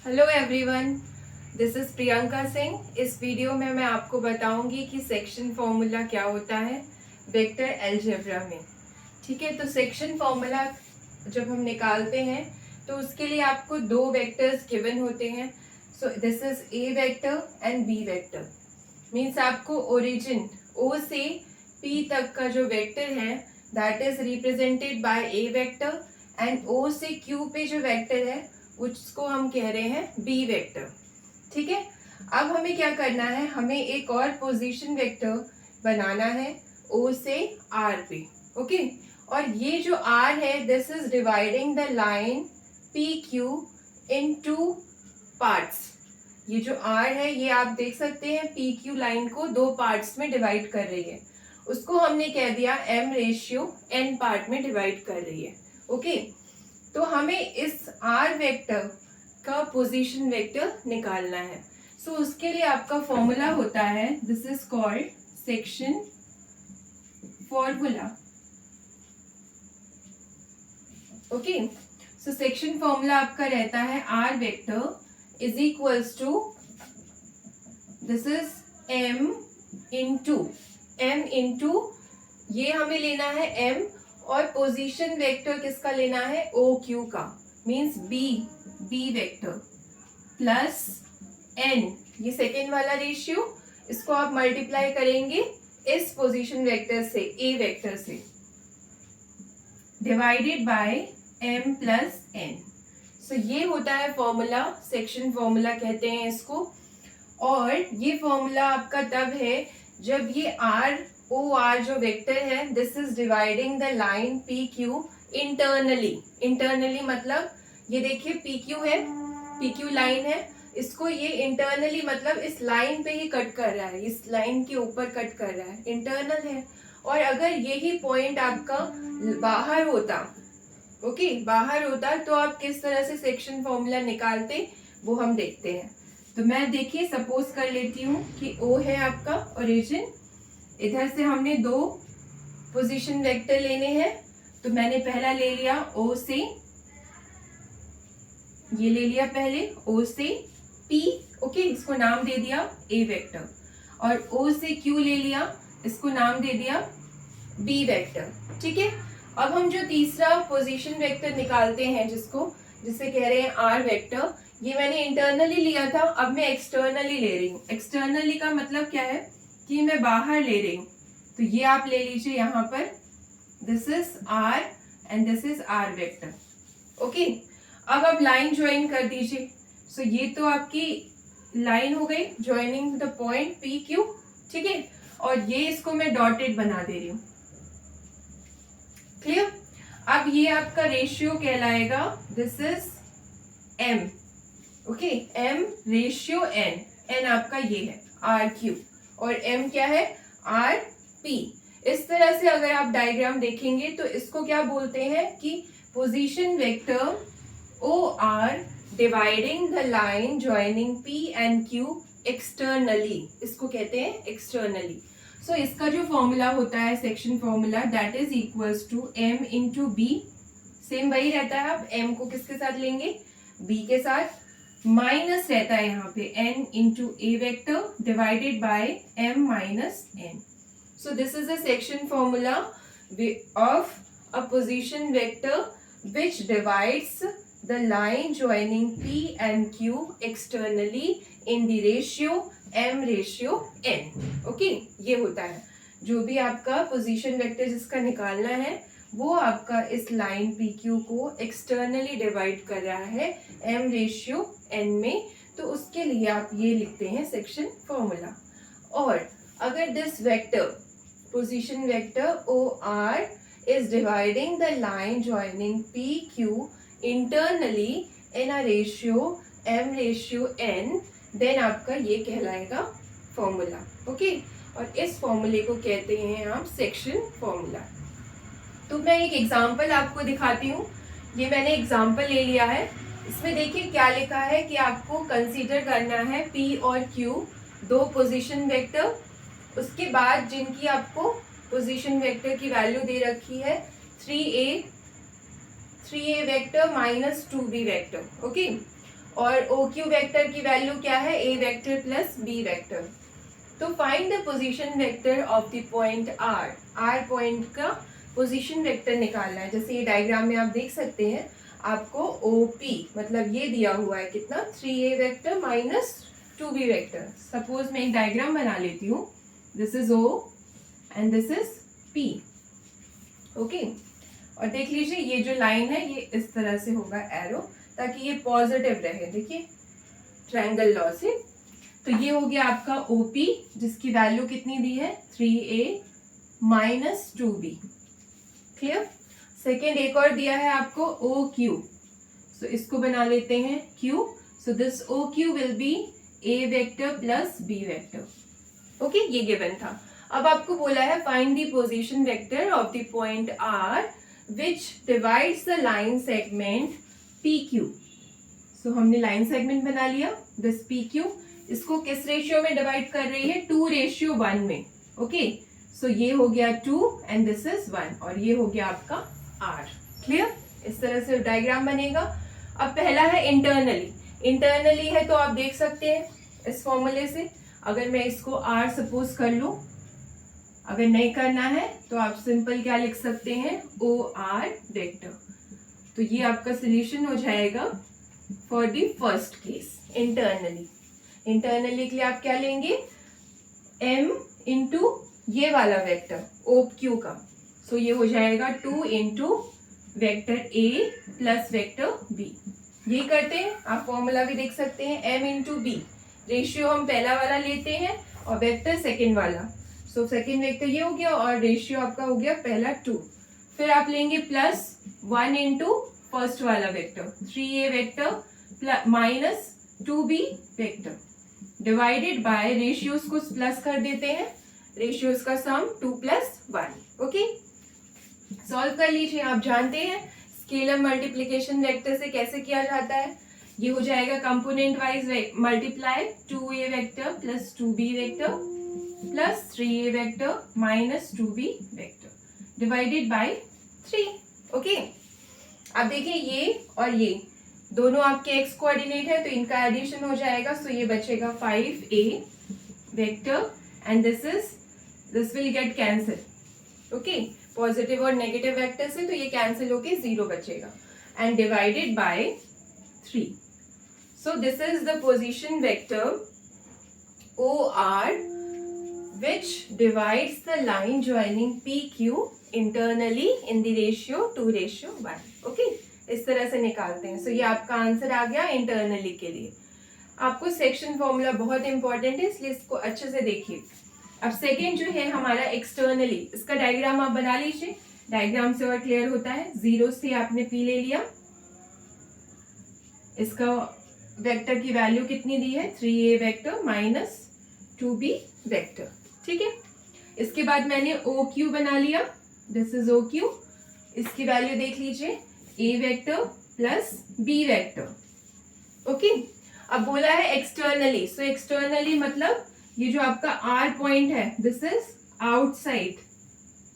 Hello everyone, this is Priyanka Singh. इस video में मैं आपको बताऊंगी कि सेक्शन फॉर्मूला क्या होता है वेक्टर अलजेब्रा में। ठीक है, तो सेक्शन फॉर्मूला जब हम निकालते हैं तो उसके लिए आपको दो वेक्टर्स गिवन होते हैं। So this is A vector and B vector. Means आपको ओरिजिन ओ से पी तक का जो वेक्टर है that is represented by A vector, and O से क्यू पे जो वेक्टर है उसको हम कह रहे हैं बी वेक्टर। ठीक है, अब हमें क्या करना है, हमें एक और पोजीशन वेक्टर बनाना है ओ से आर पे। ओके, और ये जो आर है this is dividing the line P Q in two parts. ये जो आर है ये आप देख सकते हैं पी क्यू लाइन को दो पार्ट्स में डिवाइड कर रही है। उसको हमने कह दिया एम रेशियो एन पार्ट में डिवाइड कर रही है। ओके, तो हमें इस आर वेक्टर का पोजीशन वेक्टर निकालना है। सो उसके लिए आपका फॉर्मूला होता है, this is called section formula. Okay, so section formula आपका रहता है R vector is equals to this is M into ये हमें लेना है एम, और पोजीशन वेक्टर किसका लेना है ओ क्यू का, means B vector plus N, ये सेकेंड वाला रेशियो, इसको आप मल्टीप्लाई करेंगे इस पोजीशन वेक्टर से ए वेक्टर से, divided by M plus N. So ये होता है फॉर्मूला, सेक्शन फॉर्मूला कहते हैं इसको। और ये फॉर्मूला आपका तब है जब ये आर ओ आर जो वेक्टर है this is dividing the line P Q internally मतलब ये देखिए पी क्यू है, पी क्यू लाइन है, इसको ये इंटरनली मतलब इस लाइन पे ही कट कर रहा है, इस लाइन के ऊपर कट कर रहा है, इंटरनल है। और अगर यही पॉइंट आपका बाहर होता, ओके बाहर होता, तो आप किस तरह से सेक्शन फॉर्मूला निकालते वो हम देखते हैं। तो मैं देखिए सपोज कर लेती हूँ कि ओ है आपका ओरिजिन, इधर से हमने दो पोजीशन वेक्टर लेने हैं, तो मैंने पहला ले लिया ओ से, ये ले लिया पहले ओ से पी, ओके इसको नाम दे दिया ए वेक्टर, और ओ से क्यू ले लिया, इसको नाम दे दिया बी वेक्टर। ठीक है, अब हम जो तीसरा पोजीशन वेक्टर निकालते हैं जिसे कह रहे हैं आर वेक्टर, ये मैंने इंटरनली लिया था, अब मैं एक्सटर्नली ले रही हूँ। एक्सटर्नली का मतलब क्या है कि मैं बाहर ले रही हूँ, तो ये आप ले लीजिए यहाँ पर, this is R and this is R vector. Okay, अब आप लाइन ज्वाइन कर दीजिए। सो ये तो आपकी लाइन हो गई joining the point P Q, ठीक है, और ये इसको मैं डॉटेड बना दे रही हूँ। क्लियर? अब ये आपका रेशियो कहलाएगा, this is M, okay M ratio N, N आपका ये है आर क्यू और एम क्या है आर पी। इस तरह से अगर आप डायग्राम देखेंगे तो इसको क्या बोलते हैं कि position vector O R dividing the line joining P and Q externally, इसको कहते हैं एक्सटर्नली। सो इसका जो फॉर्मूला होता है section formula that is equals to M into B, same वही रहता है। आप एम को किसके साथ लेंगे, बी के साथ, माइनस रहता है यहाँ पे N into A vector divided by M minus N. So this is a section formula of a position vector which divides the line joining P and Q externally in the ratio M ratio N. Okay, ये होता है जो भी आपका position vector जिसका निकालना है वो आपका इस लाइन पी क्यू को एक्सटर्नली डिवाइड कर रहा है एम रेशियो एन में, तो उसके लिए आप ये लिखते हैं सेक्शन फॉर्मूला। और अगर this vector position vector O R is dividing the line joining PQ internally in a ratio M ratio N, then आपका ये कहलाएगा फॉर्मूला। ओके, और इस फॉर्मूले को कहते हैं आप सेक्शन फॉर्मूला। तो मैं एक एग्जांपल आपको दिखाती हूँ, ये मैंने एग्जांपल ले लिया है। इसमें देखिए क्या लिखा है कि आपको कंसीडर करना है P और Q दो पोजीशन वेक्टर, उसके बाद जिनकी आपको पोजीशन वेक्टर की वैल्यू दे रखी है 3a vector minus 2b vector. Okay, और ओ क्यू वेक्टर की वैल्यू क्या है, a vector plus b vector. तो find the position vector of the point R, R point का पोजीशन वेक्टर निकालना है। जैसे ये डायग्राम में आप देख सकते हैं, आपको ओ पी मतलब ये दिया हुआ है कितना, 3a vector minus 2b vector. Suppose मैं एक डायग्राम बना लेती हूँ, this is O and this is p, okay. और देख लीजिए ये जो लाइन है ये इस तरह से होगा एरो, ताकि ये पॉजिटिव रहे, देखिए ट्रायंगल लॉ से। तो ये हो गया आपका OP जिसकी वैल्यू कितनी दी है, 3a minus 2b। Clear. Second एक और दिया है आपको OQ, सो इसको बना लेते हैं Q। So this OQ will be a vector plus b vector, okay. ये गिवन था। अब आपको बोला है find the position vector of the point R which divides the line segment PQ। सो हमने लाइन सेगमेंट बना लिया, दिस PQ इसको किस रेशियो में डिवाइड कर रही है, 2:1 में, ओके। सो ये हो गया 2 एंड दिस इज 1 और ये हो गया आपका R। क्लियर। इस तरह से डायग्राम बनेगा। अब पहला है इंटरनली, इंटरनली है तो आप देख सकते हैं इस फॉर्मूले से। अगर मैं इसको R सपोज कर लूं, अगर नहीं करना है तो आप सिंपल क्या लिख सकते हैं, OR वेक्टर। तो ये आपका सोल्यूशन हो जाएगा for the first case internally. Internally के लिए आप क्या लेंगे, m इंटू ये वाला वेक्टर OQ का। सो ये हो जाएगा 2 into vector A plus vector B। ये करते हैं, आप फॉर्मूला भी देख सकते हैं, m इंटू बी, रेशियो हम पहला वाला लेते हैं और वेक्टर सेकेंड वाला। सो सेकेंड वेक्टर ये हो गया और रेशियो आपका हो गया पहला 2। फिर आप लेंगे प्लस 1 इंटू फर्स्ट वाला vector 3a vector minus 2b vector divided bye ratios को प्लस कर देते हैं, रेशियोज का सम 2 प्लस 1, ओके। सॉल्व कर लीजिए। आप जानते हैं स्केलर मल्टीप्लिकेशन वेक्टर से कैसे किया जाता है। ये हो जाएगा component wise multiply 2a vector plus 2b vector plus 3a vector minus 2b vector divided bye 3, okay. अब देखिए ये और ये दोनों आपके x कोऑर्डिनेट है तो इनका एडिशन हो जाएगा। सो ये बचेगा 5a vector and this will get cancel, okay. Positive और नेगेटिव वेक्टर से तो ये कैंसिल होके 0 बचेगा and divided by 3। So this is the position vector OR which divides the line joining PQ internally in the ratio 2:1, okay. इस तरह से निकालते हैं। सो ये आपका आंसर आ गया इंटरनली के लिए। आपको सेक्शन फॉर्मूला बहुत इंपॉर्टेंट है इसलिए इसको अच्छे से देखिए। अब सेकेंड जो है हमारा एक्सटर्नली, इसका डायग्राम आप बना लीजिए, डायग्राम से और क्लियर होता है। 0 से आपने P ले लिया, इसका वेक्टर की वैल्यू कितनी दी है, 3a vector minus 2b vector, ठीक है। इसके बाद मैंने OQ बना लिया, दिस इज OQ। इसकी वैल्यू देख लीजिए, a vector plus b vector, okay. अब बोला है एक्सटर्नली, सो एक्सटर्नली मतलब ये जो आपका R पॉइंट है दिस इज आउटसाइड।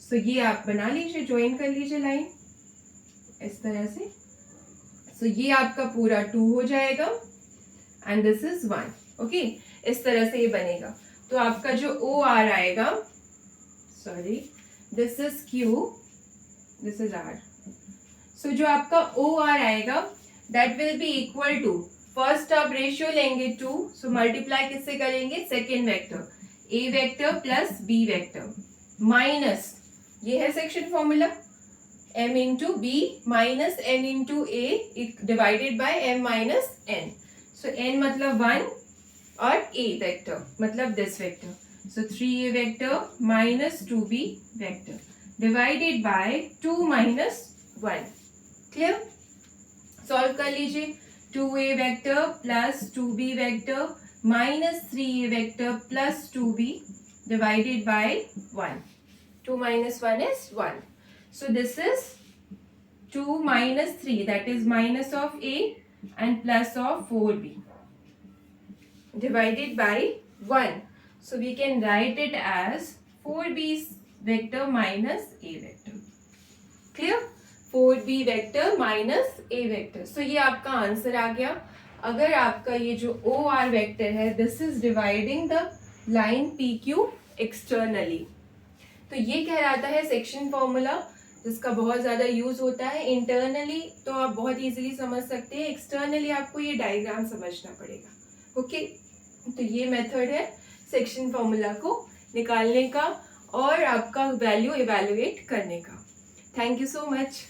सो ये आप बना लीजिए, ज्वाइन कर लीजिए लाइन इस तरह से। सो ये आपका पूरा 2 हो जाएगा एंड दिस इज 1, ओके। इस तरह से ये बनेगा। तो आपका जो OR आएगा, sorry this is Q, this is R। So जो आपका OR आएगा that will be equal to, first आप रेशियो लेंगे 2, सो मल्टीप्लाई किससे करेंगे, second vector A vector plus B vector minus, ये है section formula, m into b minus n into a divided by m minus n। So n मतलब 1 और a vector मतलब this vector, so 3a vector minus 2b vector divided bye 2 minus 1। Clear. Solve कर लीजिए, 2a vector plus 2b vector minus 3a vector plus 2b divided by 1। 2 minus 1 is 1. So this is 2 minus 3, that is minus of a and plus of 4b divided by 1. So we can write it as 4b vector minus a vector. Clear? 4b vector minus a vector. So ये आपका answer आ गया। अगर आपका ये जो O R vector है this is dividing the line P Q externally, तो ये कहलाता है सेक्शन फॉर्मूला, जिसका बहुत ज़्यादा यूज होता है। इंटरनली तो आप बहुत इजीली समझ सकते हैं, एक्सटर्नली आपको ये डायग्राम समझना पड़ेगा। ओके, तो ये मेथड है सेक्शन फॉर्मूला को निकालने का और आपका वैल्यू इवैल्यूएट करने का। Thank you so much.